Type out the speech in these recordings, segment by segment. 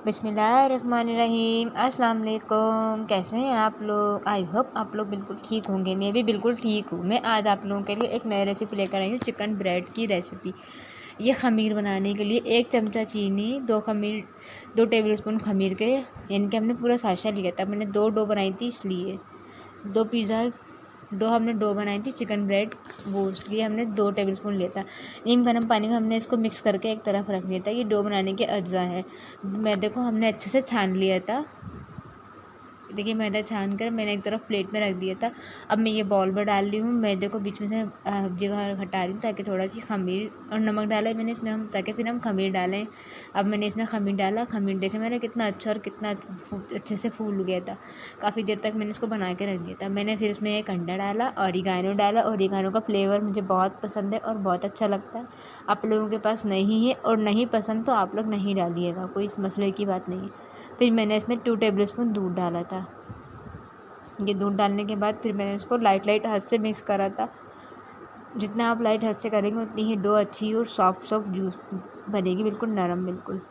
बिस्मिल्लाहिर्रहमानिर्रहीम। अस्सलाम वालेकुम। कैसे हैं आप लोग? आई होप आप लोग बिल्कुल ठीक होंगे। मैं भी बिल्कुल ठीक हूँ। मैं आज आप लोगों के लिए एक नई रेसिपी लेकर आई हूँ, चिकन ब्रेड की रेसिपी। ये खमीर बनाने के लिए 1 चमचा चीनी, 2 टेबलस्पून खमीर के, यानी कि हमने पूरा साशा लिया था। मैंने 2 डो बनाई थी, इसलिए 2 हमने डो बनाई थी चिकन ब्रेड, वो उसके लिए हमने 2 टेबलस्पून लिया था। नीम गर्म पानी में हमने इसको मिक्स करके एक तरफ रख लिया था। ये डो बनाने के अज्जा है। मैदे को हमने अच्छे से छान लिया था। देखिए, मैदा छान कर मैंने एक तरफ प्लेट में रख दिया था। अब मैं ये बाउल में डाल रही हूँ। मैदे को बीच में से जगह हटा रही हूँ ताकि थोड़ा सी खमीर और नमक डाला है मैंने इसमें, हम ताकि फिर हम खमीर डालें। अब मैंने इसमें खमीर डाला। खमीर देखे मैंने कितना अच्छा और कितना अच्छे से फूल गया था। काफ़ी देर तक मैंने इसको बना के रख दिया था। मैंने फिर इसमें एक अंडा डाला, ऑरिगेनो डाला। ऑरिगेनो का फ्लेवर मुझे बहुत पसंद है और बहुत अच्छा लगता है। आप लोगों के पास नहीं है और नहीं पसंद तो आप लोग नहीं डालिएगा, कोई इस मसले की बात नहीं है। फिर मैंने इसमें 2 टेबलस्पून दूध डाला था। ये दूध डालने के बाद फिर मैंने इसको लाइट हाथ से मिक्स करा था। जितना आप लाइट हाथ से करेंगे उतनी ही डो अच्छी और सॉफ्ट जूस बनेगी, बिल्कुल नरम बिल्कुल।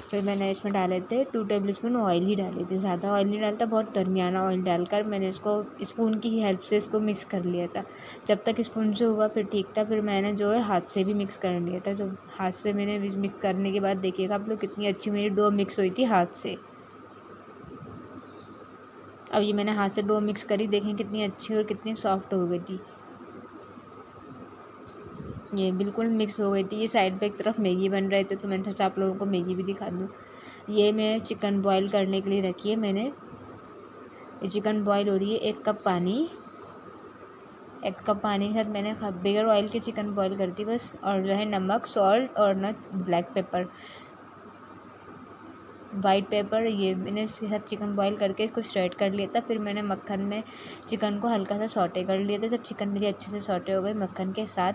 फिर मैंने इसमें डाले थे 2 टेबलस्पून ऑयल ही डाले थे, ज़्यादा ऑयल नहीं डालता, बहुत दरमियाना ऑयल डालकर मैंने इसको स्पून की हेल्प से इसको मिक्स कर लिया था। जब तक स्पून से हुआ फिर ठीक था। फिर मैंने जो है हाथ से भी मिक्स कर लिया था। जो हाथ से मैंने मिक्स करने के बाद देखिएगा आप लोग कितनी अच्छी मेरी डो मिक्स हुई थी हाथ से। अब ये मैंने हाथ से डो मिक्स करी, देखें कितनी अच्छी और कितनी सॉफ्ट हो गई थी। ये बिल्कुल मिक्स हो गई थी। ये साइड पे एक तरफ मैगी बन रहे थे तो मैंने सोचा आप लोगों को मैगी भी दिखा दूँ। ये मैं चिकन बॉईल करने के लिए रखी है मैंने। ये चिकन बॉईल हो रही है। 1 कप पानी के साथ मैंने बगैर ऑयल के चिकन बॉईल कर दी बस। और जो है नमक, सॉल्ट और ना ब्लैक पेपर, वाइट पेपर, ये मैंने इसके साथ चिकन बॉईल करके इसको स्ट्रेट कर लिया था। फिर मैंने मक्खन में चिकन को हल्का सा सौटे कर लिया था। जब चिकन मेरी अच्छे से सौटे हो गए मक्खन के साथ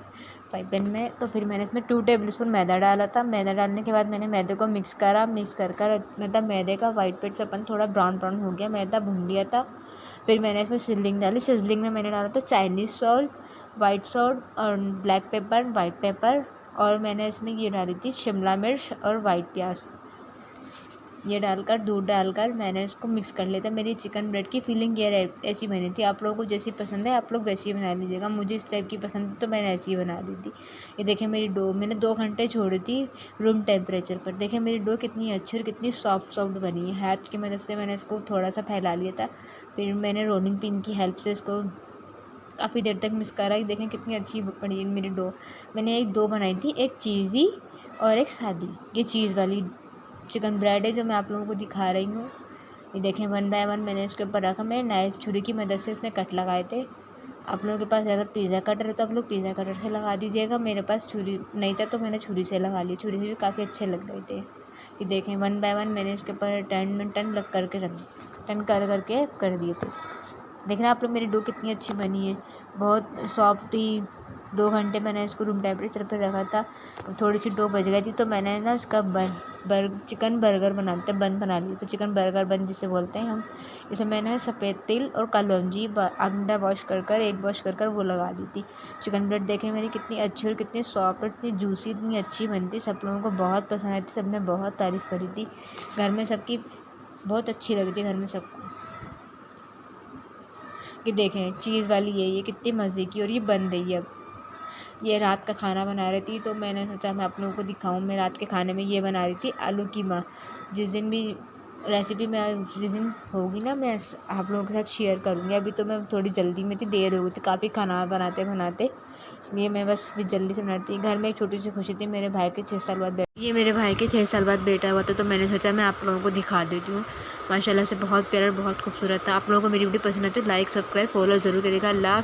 फ्राई पैन में, तो फिर मैंने इसमें 2 टेबलस्पून मैदा डाला था। मैदा डालने के बाद मैंने मैदे को मिक्स कर मतलब मैदे का वाइट पेट सेपन थोड़ा ब्राउन हो गया, मैदा भून लिया था। फिर मैंने इसमें सिजलिंग डाली। सिजलिंग में मैंने डाला था चाइनीज़ सॉल्ट, वाइट सॉल्ट और ब्लैक पेपर, वाइट पेपर, और मैंने इसमें ये डाली थी शिमला मिर्च और वाइट प्याज। ये डालकर दूध डालकर मैंने इसको मिक्स कर लिया था। मेरी चिकन ब्रेड की फीलिंग ये ऐसी बनी थी। आप लोगों को जैसी पसंद है आप लोग वैसी ही बना लीजिएगा। मुझे इस टाइप की पसंद है तो मैंने ऐसी ही बना दी थी। ये देखें मेरी डो मैंने 2 घंटे छोड़ी थी रूम टेम्परेचर पर। देखें मेरी डो कितनी अच्छी और कितनी सॉफ्ट बनी है। हाथ की मदद से मैंने इसको थोड़ा सा फैला लिया था। फिर मैंने रोलिंग पिन की हेल्प से इसको काफ़ी देर तक मिक्स करा। देखें कितनी अच्छी बनी है मेरी डो। मैंने एक 2 बनाई थी, एक चीज़ी और एक सादी। ये चीज़ वाली चिकन ब्रेड है जो मैं आप लोगों को दिखा रही हूँ। ये देखें 1 बाय 1 मैंने इसके ऊपर रखा। मैंने नाइफ छुरी की मदद से इसमें कट लगाए थे। आप लोगों के पास अगर पिज़्ज़ा कटर है तो आप लोग पिज़्ज़ा कटर से लगा दीजिएगा। मेरे पास छुरी नहीं था तो मैंने छुरी से लगा लिया। छुरी से भी काफ़ी अच्छे लग गए थे। ये देखें 1 बाय 1 मैंने इसके ऊपर टर्न करके कर दिए थे। देख रहे हैं आप लोग मेरी डो कितनी अच्छी बनी है, बहुत सॉफ्ट ही। 2 घंटे मैंने इसको रूम टेम्परेचर पर रखा था। थोड़ी सी डो बच गई थी तो मैंने ना उसका चिकन बर्गर बनाते बन बना लिया तो चिकन बर्गर बन जिसे बोलते हैं हम। इसमें मैंने सफ़ेद तिल और कलौंजी अंडा एग वॉश कर वो लगा दी थी। चिकन ब्रेड देखें मेरी कितनी अच्छी और कितनी सॉफ्ट और इतनी जूसी, इतनी अच्छी बनती। सब लोगों को बहुत पसंद आई थी, सबने बहुत तारीफ़ करी थी। घर में सबकी बहुत अच्छी लगी थी, घर में सबको। कि देखें चीज़ वाली ये कितनी मज़े की और ये बन गई है। अब ये रात का खाना बना रही थी तो मैंने सोचा मैं आप लोगों को दिखाऊं। मैं रात के खाने में ये बना रही थी आलू कीमा। जिस दिन भी रेसिपी में जिस दिन होगी ना मैं आप लोगों के साथ शेयर करूँगी। अभी तो मैं थोड़ी जल्दी में थी, देर हो गई थी काफ़ी खाना बनाते इसलिए मैं बस भी जल्दी से बनाती। घर में एक छोटी सी खुशी थी, मेरे भाई के 6 साल बाद बेटा हुआ था तो मैंने सोचा मैं आप लोगों को दिखा देती हूँ। माशाल्लाह से बहुत प्यारा, बहुत खूबसूरत था। आप लोगों को मेरी वीडियो पसंद आती है तो लाइक, सब्सक्राइब, फॉलो ज़रूर करिएगा। अल्लाह।